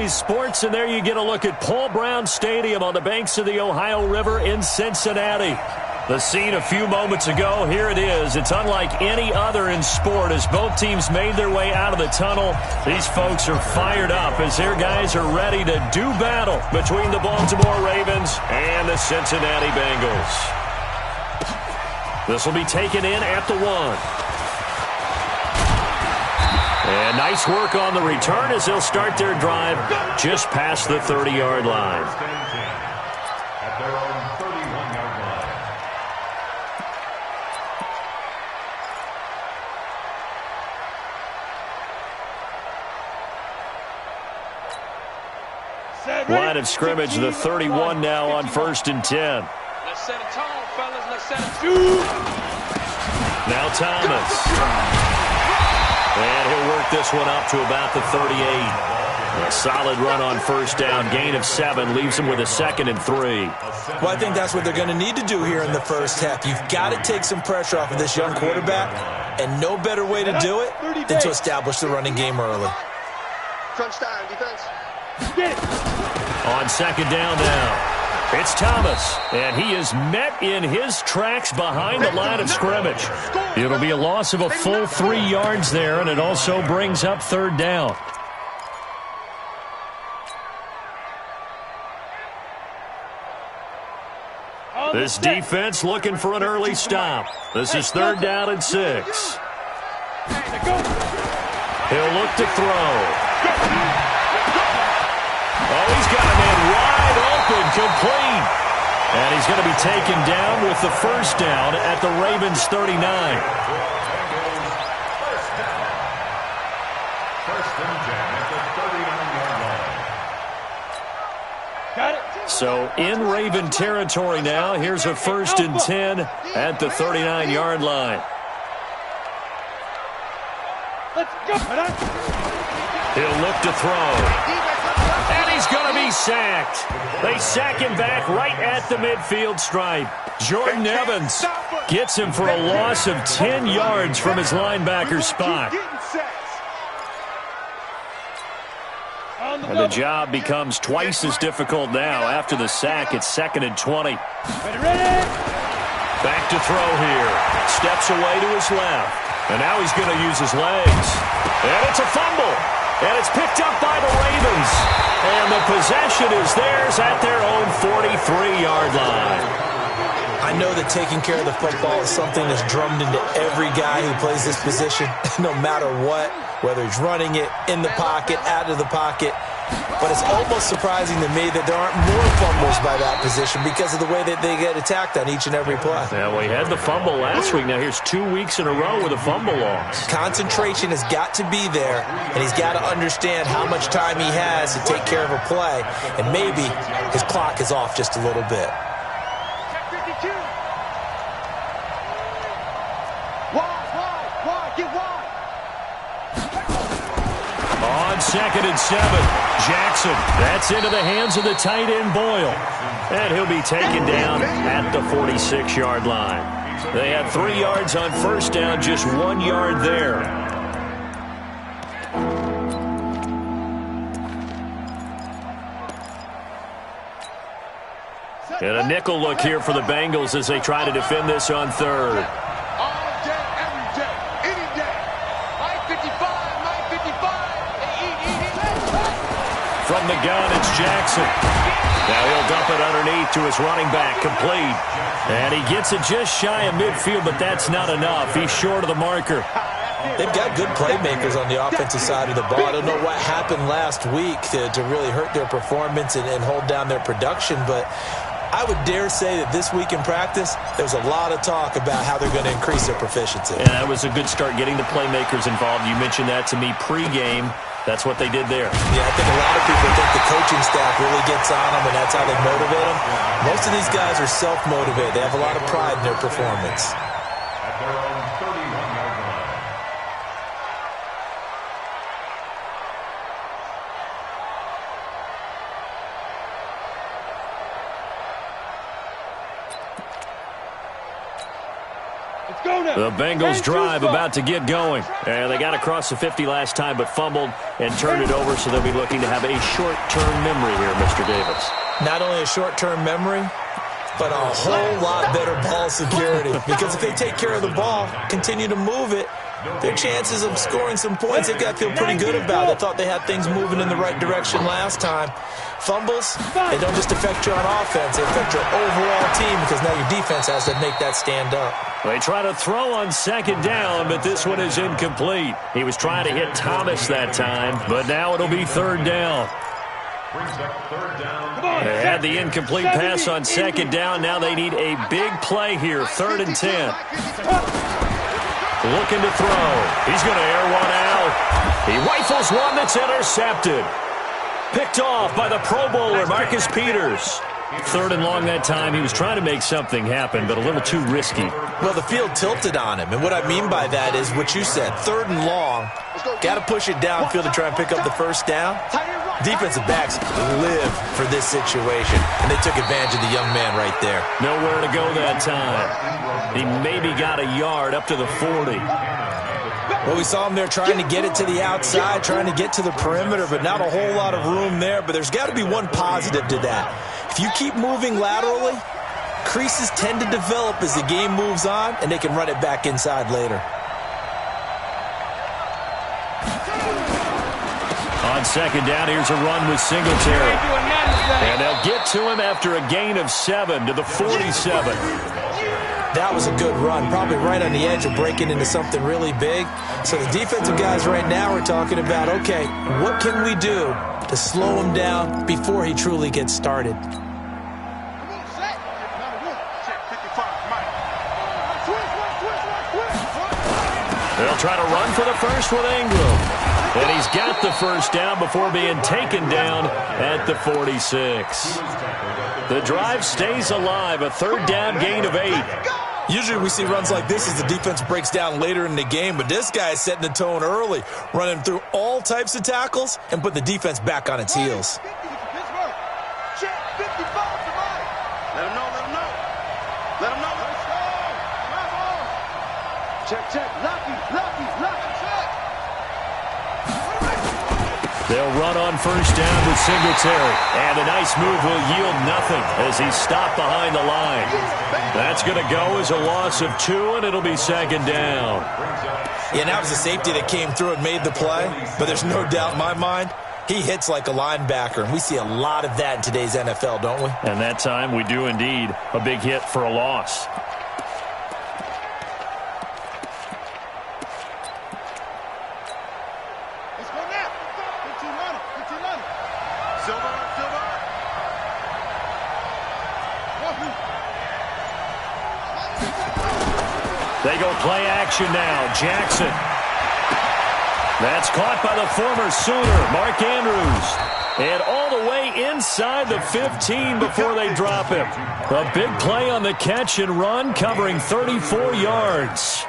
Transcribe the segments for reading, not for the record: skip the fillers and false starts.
today's sports, and there you get a look at Paul Brown Stadium on the banks of the Ohio River in Cincinnati. The scene a few moments ago, here it is. It's unlike any other in sport as both teams made their way out of the tunnel. These folks are fired up as their guys are ready to do battle between the Baltimore Ravens and the Cincinnati Bengals. This will be taken in at the 1. And nice work on the return as they'll start their drive just past the 30-yard line. At their own 31-yard line. Line of scrimmage, the 31 now on 1st and 10. Let's set a tone, fellas. Let's set a tune. Now Thomas. And he'll work this one up to about the 38. A solid run on 1st down. Gain of 7 leaves him with a 2nd and 3. Well, I think that's what they're going to need to do here in the first half. You've got to take some pressure off of this young quarterback, and no better way to do it than to establish the running game early. Crunch time, defense. On 2nd down now. It's Thomas, and he is met in his tracks behind the line of scrimmage. It'll be a loss of a full 3 yards there, and it also brings up 3rd down. This defense looking for an early stop. This is 3rd down and 6. He'll look to throw. Oh, he's got a man wide open, complete. And he's going to be taken down with the 1st down at the Ravens' 39. First and 10 at the 39-yard line. Got it. So in Raven territory now. Here's a 1st and 10 at the 39-yard line. Let's go. He'll look to throw. And he's going to be sacked. They sack him back right at the midfield stripe. Jordan Evans gets him for a loss of 10 yards from his linebacker spot. And the job becomes twice as difficult now. After the sack, it's 2nd and 20. Back to throw here. Steps away to his left. And now he's going to use his legs. And it's a fumble. And it's picked up by the Ravens. And the possession is theirs at their own 43-yard line. I know that taking care of the football is something that's drummed into every guy who plays this position, no matter what, whether he's running it, in the pocket, out of the pocket. But it's almost surprising to me that there aren't more fumbles by that position because of the way that they get attacked on each and every play. Yeah, we had the fumble last week. Now here's 2 weeks in a row with a fumble loss. Concentration has got to be there, and he's got to understand how much time he has to take care of a play, and maybe his clock is off just a little bit. On 2nd and 7, Jackson. That's into the hands of the tight end, Boyle. And he'll be taken down at the 46-yard line. They had 3 yards on 1st down, just 1 yard there. And a nickel look here for the Bengals as they try to defend this on 3rd. From the gun, it's Jackson. Now he'll dump it underneath to his running back, complete. And he gets it just shy of midfield, but that's not enough. He's short of the marker. They've got good playmakers on the offensive side of the ball. I don't know what happened last week to really hurt their performance and hold down their production, but I would dare say that this week in practice, there's a lot of talk about how they're going to increase their proficiency. And that was a good start getting the playmakers involved. You mentioned that to me pregame. That's what they did there. Yeah, I think a lot of people think the coaching staff really gets on them, and that's how they motivate them. Most of these guys are self-motivated. They have a lot of pride in their performance. At their own 31-yard line. Let's go now. The Bengals drive about to get going. And they got across the 50 last time, but fumbled and turned it over, so they'll be looking to have a short-term memory here, Mr. Davis. Not only a short-term memory, but a whole lot better ball security. Because if they take care of the ball, continue to move it, their chances of scoring some points, they've got to feel pretty good about. They thought they had things moving in the right direction last time. Fumbles, they don't just affect you on offense, they affect your overall team because now your defense has to make that stand up. They try to throw on second down, but this one is incomplete. He was trying to hit Thomas that time, but now it'll be third down. They had the incomplete pass on second down. Now they need a big play here, 3rd and 10. Looking to throw. He's going to air one out. He rifles one that's intercepted. Picked off by the Pro Bowler, Marcus Peters. 3rd and long that time. He was trying to make something happen, but a little too risky. Well, the field tilted on him, and what I mean by that is what you said. 3rd and long, got to push it downfield to try and pick up the first down. Defensive backs live for this situation, and they took advantage of the young man right there. Nowhere to go that time. He maybe got a yard up to the 40. Well, we saw him there trying to get it to the outside, trying to get to the perimeter, but not a whole lot of room there. But there's got to be one positive to that. If you keep moving laterally, creases tend to develop as the game moves on, and they can run it back inside later. On second down, here's a run with Singletary. And they'll get to him after a gain of 7 to the 47. That was a good run, probably right on the edge of breaking into something really big. So the defensive guys right now are talking about, okay, what can we do to slow him down before he truly gets started? They'll try to run for the first with Ingram. And he's got the first down before being taken down at the 46. The drive stays alive, a 3rd down gain of 8. Usually we see runs like this as the defense breaks down later in the game, but this guy is setting the tone early, running through all types of tackles and put the defense back on its heels. Let him know, let him know. Let him know. Check. Lucky, check. They'll run on first down with Singletary. And a nice move will yield nothing as he's stopped behind the line. That's going to go as a loss of 2, and it'll be second down. Yeah, and that was a safety that came through and made the play. But there's no doubt in my mind, he hits like a linebacker. And we see a lot of that in today's NFL, don't we? And that time we do indeed. A big hit for a loss. They go play action now. Jackson. That's caught by the former Sooner, Mark Andrews. And all the way inside the 15 before they drop him. A big play on the catch and run, covering 34 yards.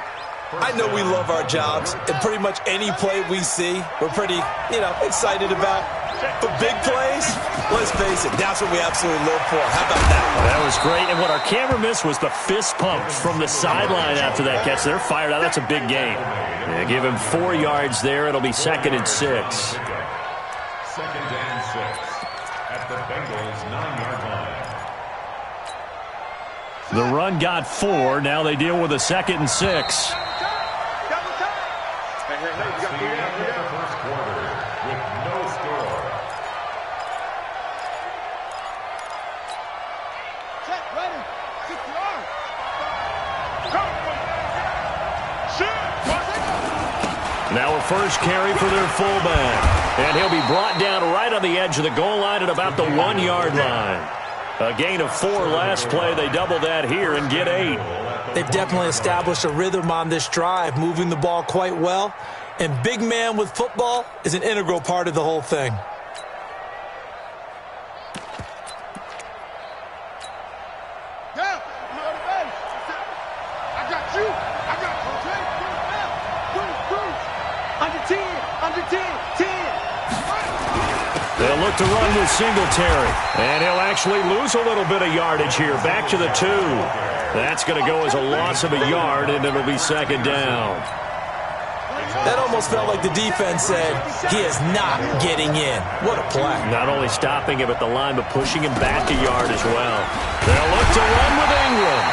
I know we love our jobs, and pretty much any play we see, we're pretty, excited about. But big plays, let's face it, that's what we absolutely live for. How about that one? That was great, and what our camera missed was the fist pump from the sideline after that catch. They're fired out. That's a big gain. Yeah, give him 4 yards there. It'll be 2nd and 6. 2nd and 6 at the Bengals' 9-yard line. The run got 4. Now they deal with a 2nd and 6. Now a first carry for their fullback. And he'll be brought down right on the edge of the goal line at about the 1-yard line. A gain of 4 last play. They double that here and get 8. They've definitely established a rhythm on this drive, moving the ball quite well. And big man with football is an integral part of the whole thing. They'll look to run with Singletary. And he'll actually lose a little bit of yardage here. Back to the 2. That's going to go as a loss of a yard, and it'll be second down. That almost felt like the defense said, he is not getting in. What a play. Not only stopping him at the line, but pushing him back a yard as well. They'll look to run with Ingram.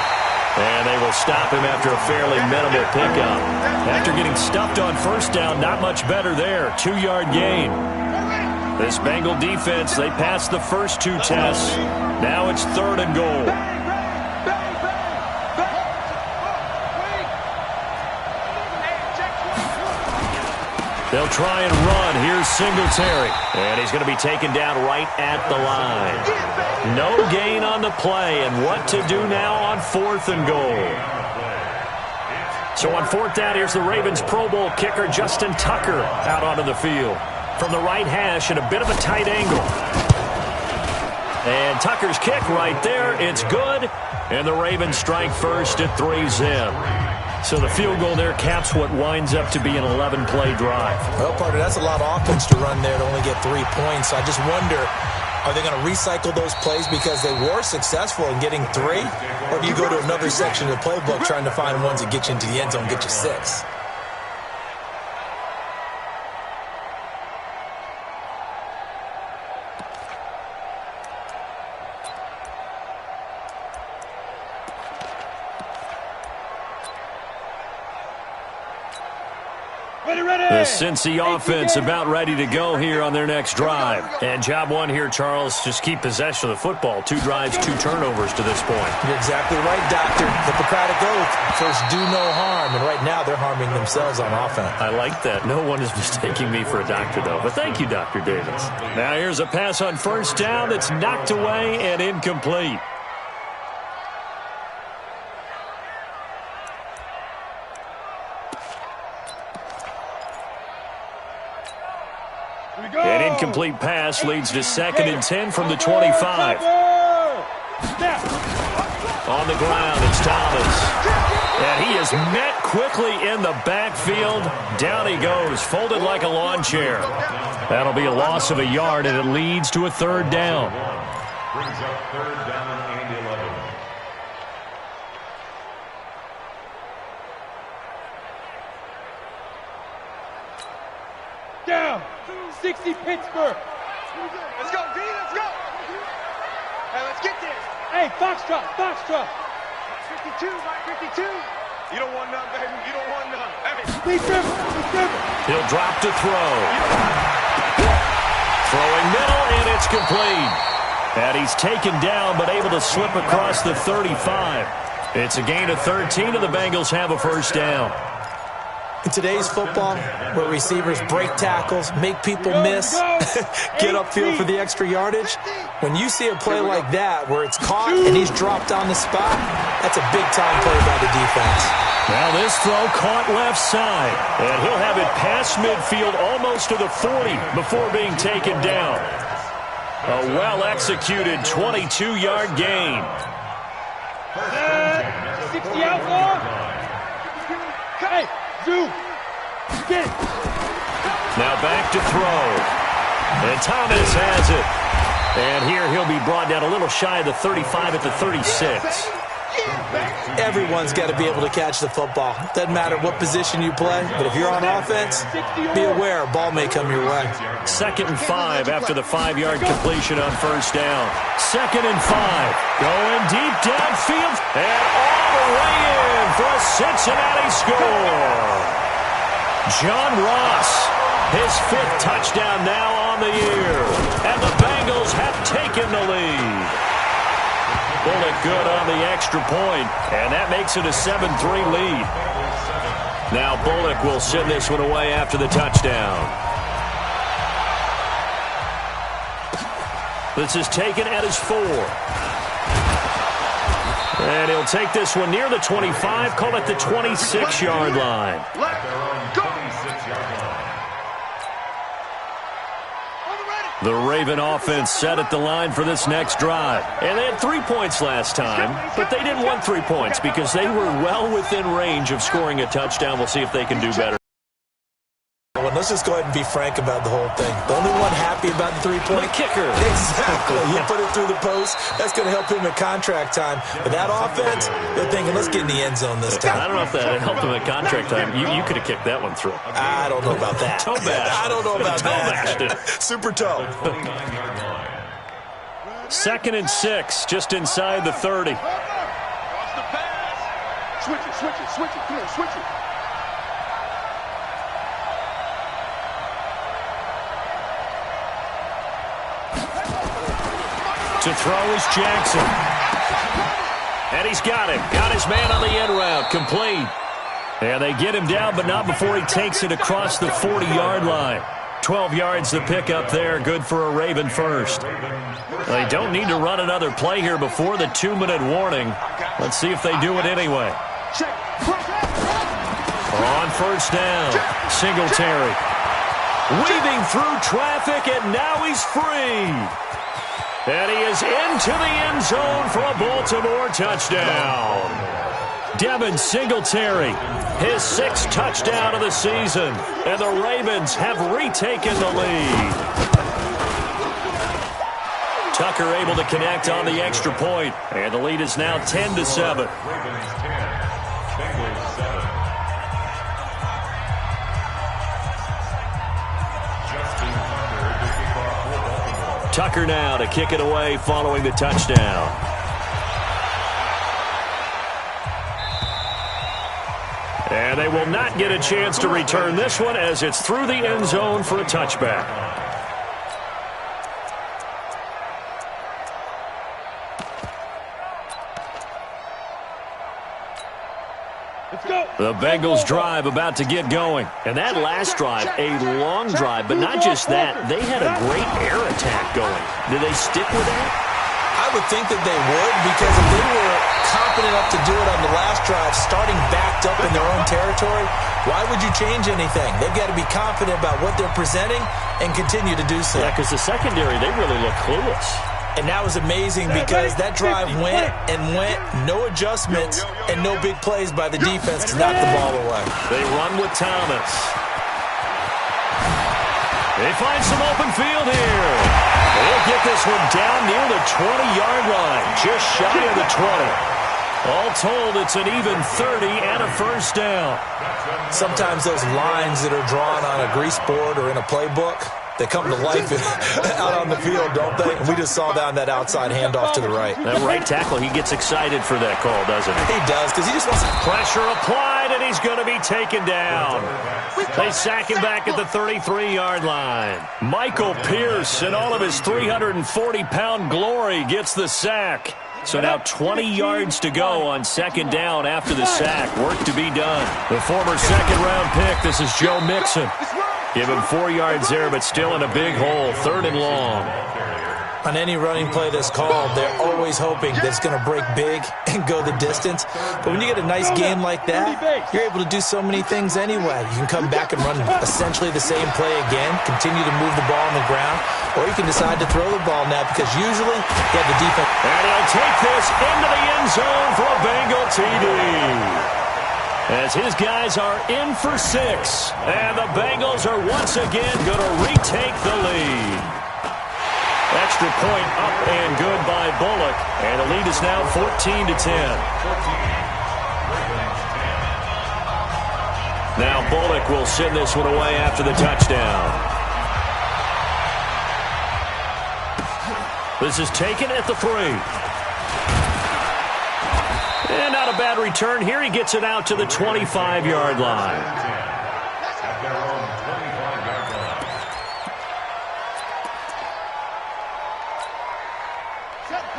And they will stop him after a fairly minimal pickup. After getting stuffed on first down, not much better there. 2-yard gain. This Bengal defense, they passed the first 2 tests. Now it's 3rd and goal. They'll try and run. Here's Singletary. And he's going to be taken down right at the line. No gain on the play. And what to do now on 4th and goal. So on 4th down, here's the Ravens Pro Bowl kicker Justin Tucker out onto the field. From the right hash at a bit of a tight angle. And Tucker's kick right there. It's good. And the Ravens strike first at 3-zip. So the field goal there caps what winds up to be an 11-play drive. Well, partner, that's a lot of offense to run there to only get 3 points. I just wonder, are they going to recycle those plays because they were successful in getting 3? Or do you go to another section of the playbook trying to find ones that get you into the end zone, get you 6? The Cincy offense about ready to go here on their next drive. And job one here, Charles, just keep possession of the football. 2 drives, 2 turnovers to this point. You're exactly right, Doctor. Hippocratic oath. First, do no harm. And right now, they're harming themselves on offense. I like that. No one is mistaking me for a doctor, though. But thank you, Dr. Davis. Now here's a pass on first down that's knocked away and incomplete. An incomplete pass leads to 2nd and 10 from the 25. On the ground, it's Thomas. And he is met quickly in the backfield. Down he goes, folded like a lawn chair. That'll be a loss of a yard, and it leads to a 3rd down. Brings up 3rd down and 11. Down. 60 Pittsburgh. Let's go, D. Let's go. Hey, let's get this. Hey, Foxtrot, Foxtrot. 52, Mike, 52. You don't want none, baby. You don't want none. Hey. Please dribble. He'll drop to throw. Throwing middle, and it's complete. And he's taken down, but able to slip across the 35. It's a gain of 13, and the Bengals have a first down. In today's football, where receivers break tackles, make people miss, get upfield for the extra yardage, when you see a play like that where it's caught and he's dropped on the spot, that's a big-time play by the defense. Now this throw caught left side, and he'll have it past midfield almost to the 40 before being taken down. A well-executed 22-yard gain. 60 outlaw. Hey. Now back to throw. And Thomas has it. And here he'll be brought down a little shy of the 35 at the 36. Everyone's got to be able to catch the football. Doesn't matter what position you play, but if you're on offense, be aware a ball may come your way. 2nd and 5 after the 5-yard completion on first down. 2nd and 5. Going deep downfield. And all the way in for a Cincinnati score. John Ross, his 5th touchdown now on the year. And the Bengals have taken the lead. Bullock good on the extra point, and that makes it a 7-3 lead. Now Bullock will send this one away after the touchdown. This is taken at his 4. And he'll take this one near the 25, call it the 26-yard line. The Raven offense set at the line for this next drive. And they had 3 points last time, but they didn't want 3 points because they were well within range of scoring a touchdown. We'll see if they can do better. When let's just go ahead and be frank about the whole thing. The only one happy about the three-point the kicker. Exactly. He put it through the post. That's going to help him at contract time. But that offense, they're thinking, let's get in the end zone this time. I don't know if that helped him at contract time. You could have kicked that one through. I don't know about that. Toe bash. I don't know about that. Super toe. 2nd and 6, just inside the 30. Switch it, switch it, switch it. Come on, switch it. To throw is Jackson. And he's got him. Got his man on the end route. Complete. And they get him down, but not before he takes it across the 40-yard line. 12 yards to pick up there. Good for a Raven first. They don't need to run another play here before the 2-minute warning. Let's see if they do it anyway. On first down, Singletary. Weaving through traffic, and now he's free. And he is into the end zone for a Baltimore touchdown. Devin Singletary, his 6th touchdown of the season. And the Ravens have retaken the lead. Tucker able to connect on the extra point. And the lead is now 10-7. Tucker now to kick it away following the touchdown. And they will not get a chance to return this one as it's through the end zone for a touchback. The Bengals drive about to get going. And that last drive, a long drive, but not just that. They had a great air attack going. Did they stick with that? I would think that they would, because if they were confident enough to do it on the last drive, starting backed up in their own territory, why would you change anything? They've got to be confident about what they're presenting and continue to do so. Yeah, because the secondary, they really look clueless. And that was amazing because that drive went and went, no adjustments, and no big plays by the defense to knock the ball away. They run with Thomas. They find some open field here. They'll get this one down near the 20-yard line, just shy of the 20. All told, it's an even 30 and a first down. Sometimes those lines that are drawn on a grease board or in a playbook, they come to life out on the field, don't they? And we just saw down that outside handoff to the right. That right tackle, he gets excited for that call, doesn't he? He does, because he just wants to... Pressure applied, and he's going to be taken down. They sack him back at the 33-yard line. Michael Pierce, in all of his 340-pound glory, gets the sack. So now 20 yards to go on 2nd down after the sack. Work to be done. The former 2nd-round pick, this is Joe Mixon. Give him 4 yards there, but still in a big hole. 3rd and long. On any running play that's called, they're always hoping that it's going to break big and go the distance. But when you get a nice game like that, you're able to do so many things anyway. You can come back and run essentially the same play again, continue to move the ball on the ground, or you can decide to throw the ball now because usually you have the defense. And he'll take this into the end zone for a Bengal TD. As his guys are in for 6. And the Bengals are once again going to retake the lead. Extra point up and good by Bullock. And the lead is now 14-10. Now Bullock will send this one away after the touchdown. This is taken at the 3. And not a bad return here. He gets it out to the 25-yard line.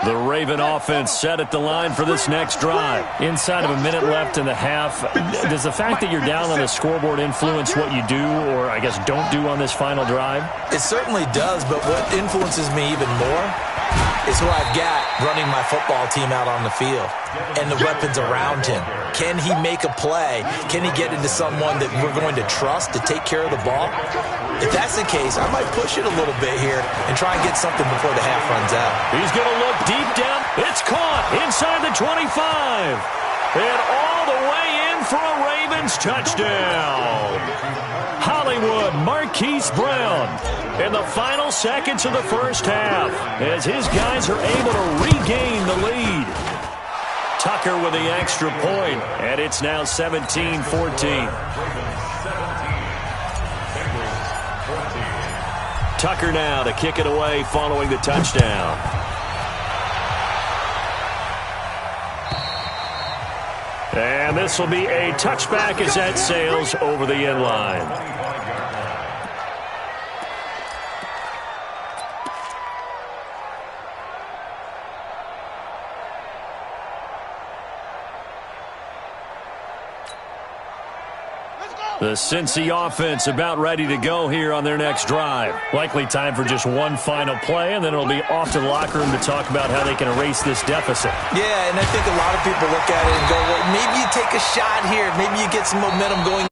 The Raven offense set at the line for this next drive. Inside of a minute left in the half. Does the fact that you're down on the scoreboard influence what you do, or I guess don't do on this final drive? It certainly does, but what influences me even more is who I've got running my football team out on the field and the weapons around him. Can he make a play? Can he get into someone that we're going to trust to take care of the ball? If that's the case, I might push it a little bit here and try and get something before the half runs out. He's going to look deep down. It's caught inside the 25. And all the way in for a Ravens touchdown. Hollywood Marquise Brown in the final seconds of the first half as his guys are able to regain the lead. Tucker with the extra point, and it's now 17-14. Tucker now to kick it away following the touchdown. And this will be a touchback as that sails over the end line. The Cincy offense about ready to go here on their next drive. Likely time for just one final play, and then it'll be off to the locker room to talk about how they can erase this deficit. Yeah, and I think a lot of people look at it and go, well, maybe you take a shot here. Maybe you get some momentum going.